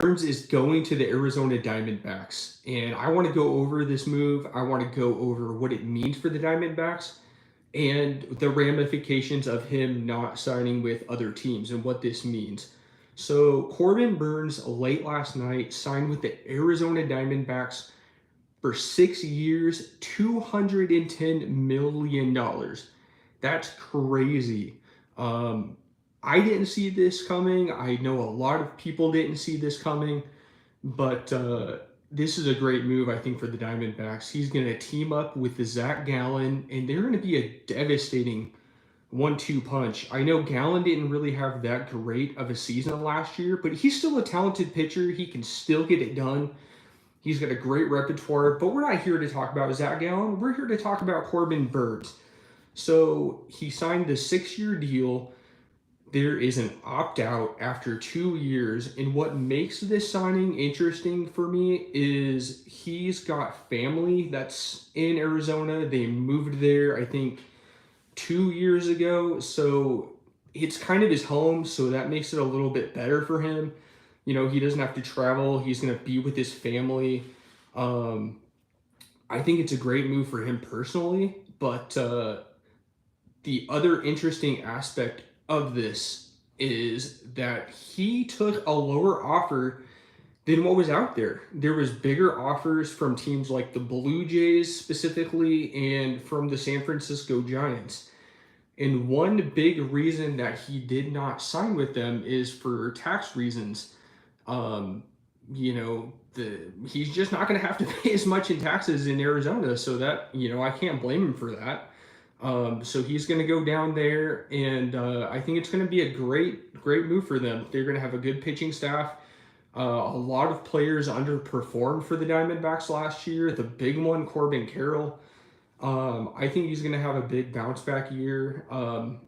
Burnes is going to the Arizona Diamondbacks, and I want to go over this move. I want to go over what it means for the Diamondbacks and the ramifications of him not signing with other teams and what this means. So, Corbin Burnes late last night signed with the Arizona Diamondbacks for 6 years, $210 million. That's crazy. Um, I didn't see this coming. I know a lot of people didn't see this coming, but this is a great move, I think, for the Diamondbacks. He's going to team up with the Zach Gallen, and they're going to be a devastating 1-2 punch. I know Gallen didn't really have that great of a season last year, but he's still a talented pitcher. He can still get it done. He's got a great repertoire, but we're not here to talk about Zach Gallen. We're here to talk about Corbin Burnes. So he signed a 6-year deal. There is an opt-out after 2 years, and what makes this signing interesting for me is he's got family that's in Arizona. They moved there, I think, 2 years ago, so it's kind of his home, so that makes it a little bit better for him. He doesn't have to travel. He's going to be with his family. Um, I think it's a great move for him personally, but the other interesting aspect of this is that he took a lower offer than what was out there. There was bigger offers from teams like the Blue Jays specifically and from the San Francisco Giants. And one big reason that he did not sign with them is for tax reasons. Um, he's just not going to have to pay as much in taxes in Arizona, so that I can't blame him for that. So he's going to go down there, and I think it's going to be a great move for them. They're going to have a good pitching staff. A lot of players underperformed for the Diamondbacks last year. The big one, Corbin Carroll. I think he's going to have a big bounce back year.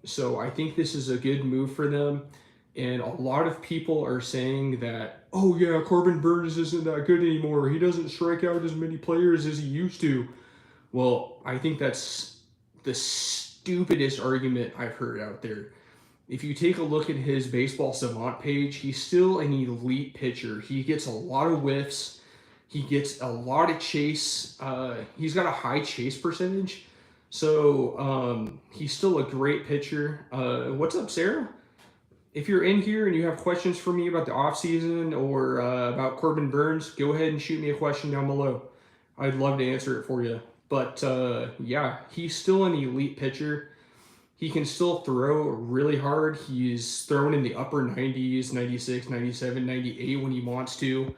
So I think this is a good move for them. And a lot of people are saying that, oh yeah, Corbin Burnes isn't that good anymore. He doesn't strike out as many players as he used to. Well, I think that's the stupidest argument I've heard out there. If you take a look at his baseball savant page, he's still an elite pitcher. He gets a lot of whiffs. He gets a lot of chase. He's got a high chase percentage. So he's still a great pitcher. What's up, Sarah? If you're in here and you have questions for me about the offseason or about Corbin Burnes, go ahead and shoot me a question down below. I'd love to answer it for you. But yeah, he's still an elite pitcher. He can still throw really hard. He's thrown in the upper 90s, 96, 97, 98 when he wants to.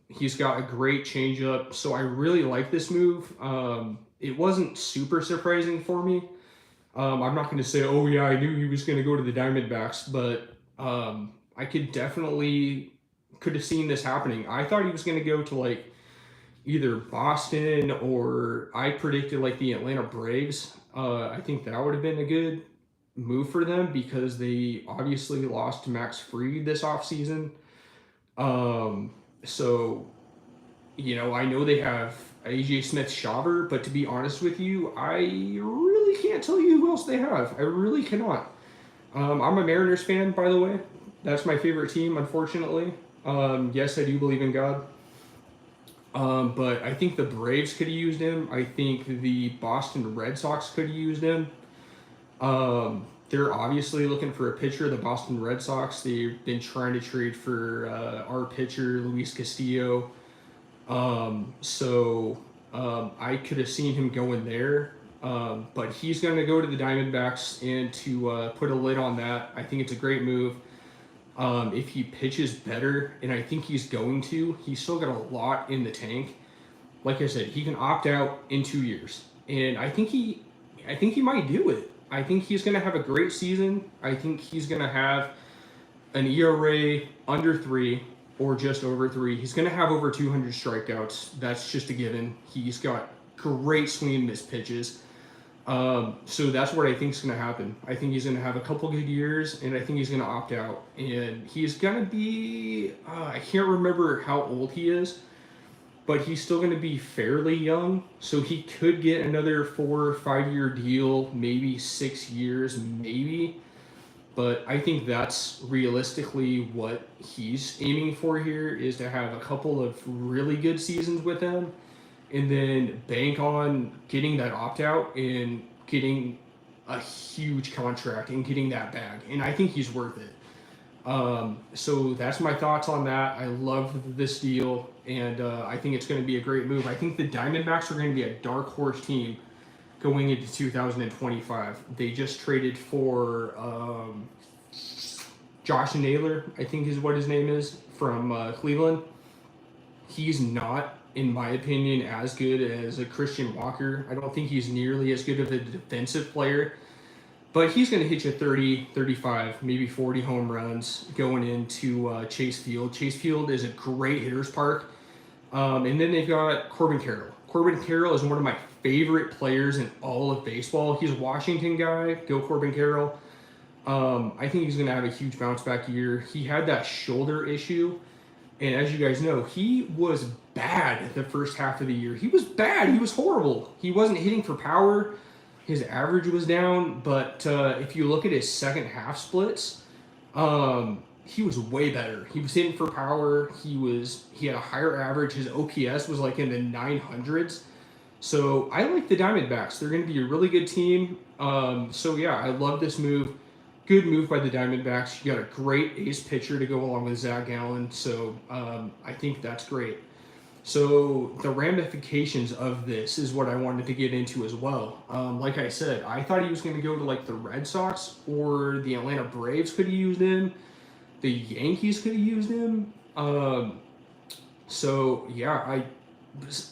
He's got a great changeup. So I really like this move. It wasn't super surprising for me. I'm not going to say, oh yeah, I knew he was going to go to the Diamondbacks, but I could have seen this happening. I thought he was going to go to like either Boston, or I predicted like the Atlanta Braves. I think that would have been a good move for them because they obviously lost to Max Fried this offseason. So, I know they have AJ Smith-Shawver, but to be honest with you, I really can't tell you who else they have. I really cannot. I'm a Mariners fan, by the way. That's my favorite team, unfortunately. Yes, I do believe in God. But I think the Braves could have used him. I think the Boston Red Sox could have used him. They're obviously looking for a pitcher, the Boston Red Sox. They've been trying to trade for our pitcher, Luis Castillo. I could have seen him going there. But he's going to go to the Diamondbacks, and to put a lid on that, I think it's a great move. If he pitches better, and I think he's going to, he's still got a lot in the tank. Like I said, he can opt out in 2 years, and I think he might do it. I think he's going to have a great season. I think he's going to have an ERA under 3 or just over 3. He's going to have over 200 strikeouts. That's just a given. He's got great swing and miss pitches. So that's what I think is going to happen. I think he's going to have a couple good years, and I think he's going to opt out. And he's going to be, I can't remember how old he is, but he's still going to be fairly young. So he could get another 4 or 5 year deal, maybe 6 years, maybe. But I think that's realistically what he's aiming for here, is to have a couple of really good seasons with him and then bank on getting that opt out and getting a huge contract and getting that bag. And I think he's worth it. So that's my thoughts on that. I love this deal, and I think it's going to be a great move. I think the Diamondbacks are going to be a dark horse team going into 2025. They just traded for Josh Naylor, I think is what his name is, from Cleveland. He's not, in my opinion, as good as a Christian Walker. I don't think he's nearly as good of a defensive player. But he's going to hit you 30, 35, maybe 40 home runs going into Chase Field. Chase Field is a great hitter's park. And then they've got Corbin Carroll. Corbin Carroll is one of my favorite players in all of baseball. He's a Washington guy. Go Corbin Carroll. I think he's going to have a huge bounce back year. He had that shoulder issue. And as you guys know, he was bad the first half of the year. He was bad. He was horrible. He wasn't hitting for power. His average was down, but if you look at his second half splits, he was way better. He was hitting for power. He had a higher average. His OPS was like in the 900s. So I like the Diamondbacks. They're going to be a really good team. So yeah, I love this move. Good move by the Diamondbacks. You got a great ace pitcher to go along with Zach Gallen. So I think that's great. So the ramifications of this is what I wanted to get into as well. Like I said, I thought he was going to go to like the Red Sox or the Atlanta Braves could have used him. The Yankees could have used him. So yeah,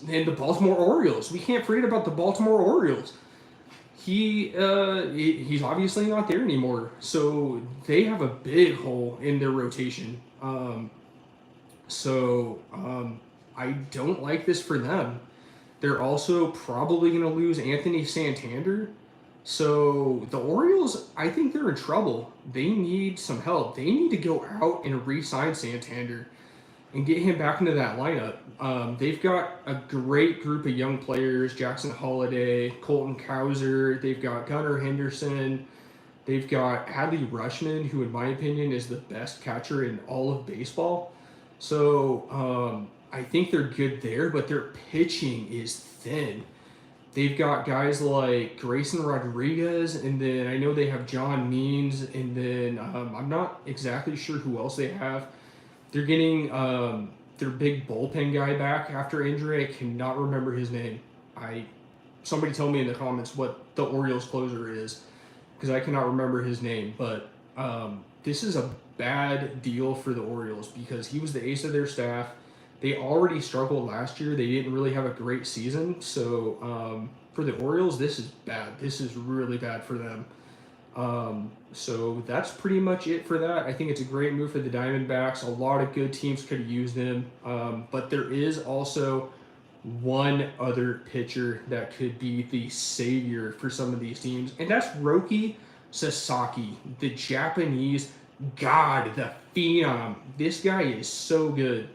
and the Baltimore Orioles. We can't forget about the Baltimore Orioles. He's obviously not there anymore. So they have a big hole in their rotation. I don't like this for them. They're also probably going to lose Anthony Santander. So the Orioles, I think they're in trouble. They need some help. They need to go out and re-sign Santander and get him back into that lineup. They've got a great group of young players, Jackson Holliday, Colton Cowser. They've got Gunnar Henderson. They've got Adley Rutschman, who in my opinion is the best catcher in all of baseball. So I think they're good there, but their pitching is thin. They've got guys like Grayson Rodriguez, and then I know they have John Means, and then I'm not exactly sure who else they have. They're getting their big bullpen guy back after injury. I cannot remember his name. Somebody tell me in the comments what the Orioles closer is, because I cannot remember his name. But this is a bad deal for the Orioles because he was the ace of their staff. They already struggled last year. They didn't really have a great season. So for the Orioles, this is bad. This is really bad for them. So that's pretty much it for that. I think it's a great move for the Diamondbacks. A lot of good teams could have used him. But there is also one other pitcher that could be the savior for some of these teams. And that's Roki Sasaki, the Japanese god, the phenom. This guy is so good.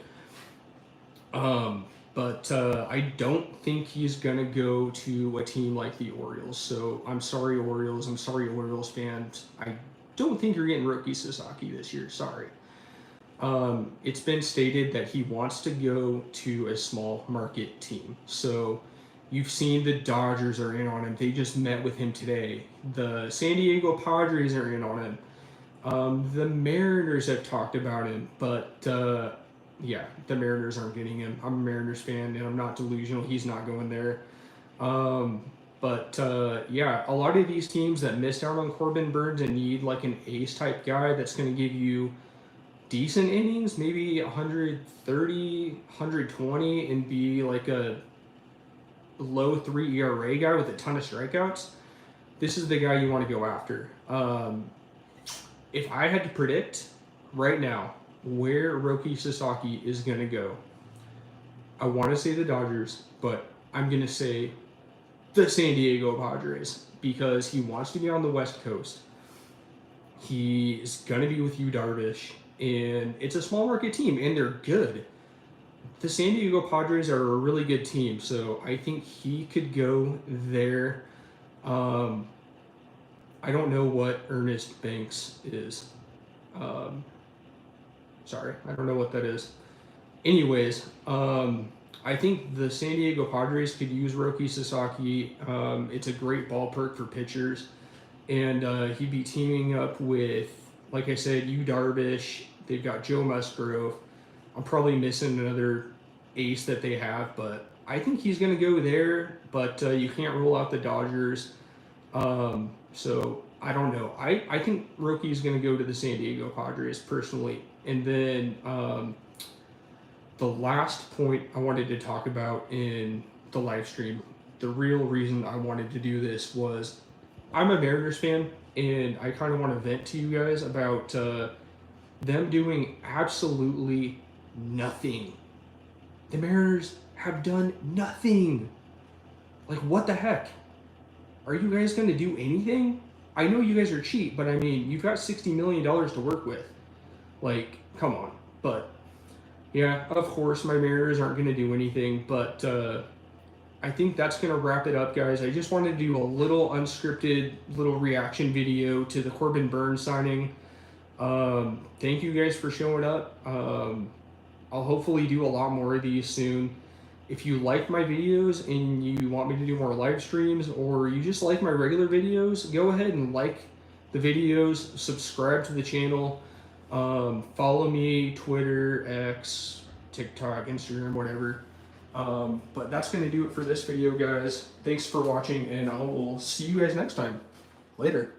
But I don't think he's going to go to a team like the Orioles. So I'm sorry, Orioles. I'm sorry, Orioles fans. I don't think you're getting Roki Sasaki this year. Sorry. It's been stated that he wants to go to a small market team. So you've seen the Dodgers are in on him. They just met with him today. The San Diego Padres are in on him. The Mariners have talked about him, but yeah, the Mariners aren't getting him. I'm a Mariners fan, and I'm not delusional. He's not going there. Yeah, a lot of these teams that missed out on Corbin Burnes and need like an ace-type guy that's going to give you decent innings, maybe 130, 120, and be like a low 3 ERA guy with a ton of strikeouts, this is the guy you want to go after. If I had to predict right now where Roki Sasaki is going to go, I want to say the Dodgers, but I'm going to say the San Diego Padres because he wants to be on the West Coast. He's going to be with Yu Darvish, and it's a small market team, and they're good. The San Diego Padres are a really good team, so I think he could go there. I don't know what Ernest Banks is. Um, Sorry, I don't know what that is. Anyways, I think the San Diego Padres could use Roki Sasaki. It's a great ballpark for pitchers, and he'd be teaming up with, like I said, Yu Darvish. They've got Joe Musgrove. I'm probably missing another ace that they have, but I think he's going to go there. But you can't rule out the Dodgers. So I don't know. I think Roki is going to go to the San Diego Padres personally. And then the last point I wanted to talk about in the live stream, the real reason I wanted to do this was I'm a Mariners fan, and I kind of want to vent to you guys about them doing absolutely nothing. The Mariners have done nothing. Like, what the heck? Are you guys going to do anything? I know you guys are cheap, but I mean, you've got $60 million to work with. Like, come on. But, yeah, of course, my Mariners aren't going to do anything, but I think that's going to wrap it up, guys. I just wanted to do a little unscripted little reaction video to the Corbin Burnes signing. Thank you guys for showing up. I'll hopefully do a lot more of these soon. If you like my videos and you want me to do more live streams, or you just like my regular videos, go ahead and like the videos, subscribe to the channel, follow me, Twitter, X, TikTok, Instagram, whatever. But that's going to do it for this video, guys. Thanks for watching, and I will see you guys next time. Later.